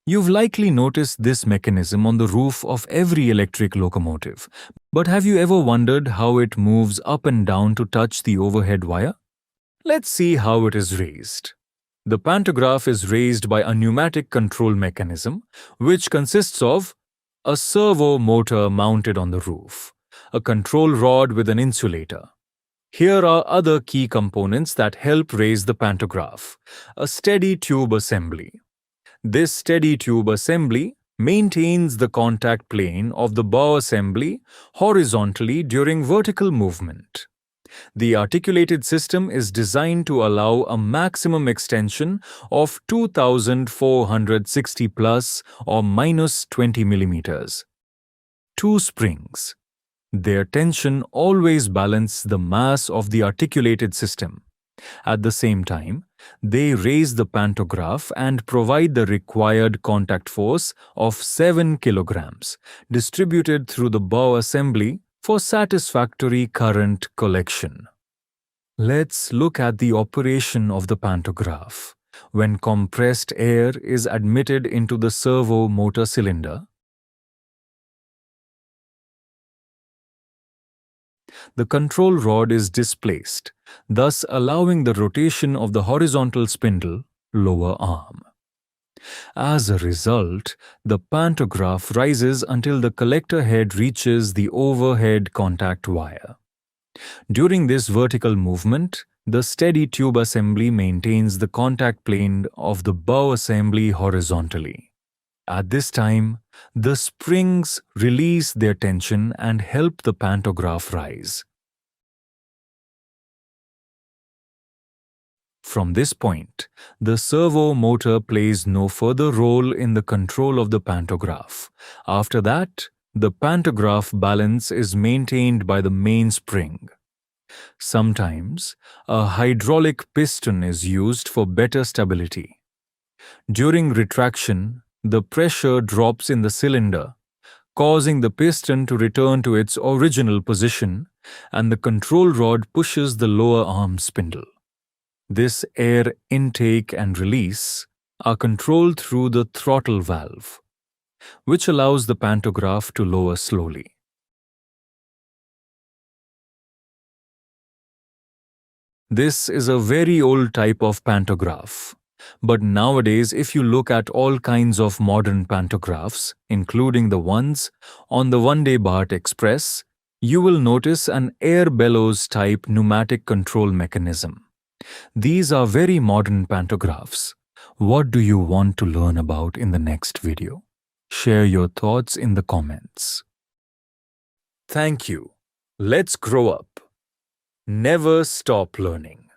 You've likely noticed this mechanism on the roof of every electric locomotive, but have you ever wondered how it moves up and down to touch the overhead wire? Let's see how it is raised. The pantograph is raised by a pneumatic control mechanism, which consists of a servo motor mounted on the roof, a control rod with an insulator. Here are other key components that help raise the pantograph: a steady tube assembly. This steady tube assembly maintains the contact plane of the bow assembly horizontally during vertical movement. The articulated system is designed to allow a maximum extension of 2460 plus or minus 20 millimeters. Two springs. Their tension always balance the mass of the articulated system. At the same time, they raise the pantograph and provide the required contact force of 7 kilograms, distributed through the bow assembly for satisfactory current collection. Let's look at the operation of the pantograph. When compressed air is admitted into the servo motor cylinder, the control rod is displaced, thus allowing the rotation of the horizontal spindle, lower arm. As a result, the pantograph rises until the collector head reaches the overhead contact wire. During this vertical movement, the steady tube assembly maintains the contact plane of the bow assembly horizontally. At this time, the springs release their tension and help the pantograph rise. From this point, the servo motor plays no further role in the control of the pantograph. After that, the pantograph balance is maintained by the mainspring. Sometimes, a hydraulic piston is used for better stability. During retraction, the pressure drops in the cylinder, causing the piston to return to its original position, and the control rod pushes the lower arm spindle. This air intake and release are controlled through the throttle valve, which allows the pantograph to lower slowly. This is a very old type of pantograph. But nowadays, if you look at all kinds of modern pantographs, including the ones on the Vande Bharat Express, you will notice an air bellows type pneumatic control mechanism. These are very modern pantographs. What do you want to learn about in the next video? Share your thoughts in the comments. Thank you. Let's grow up. Never stop learning.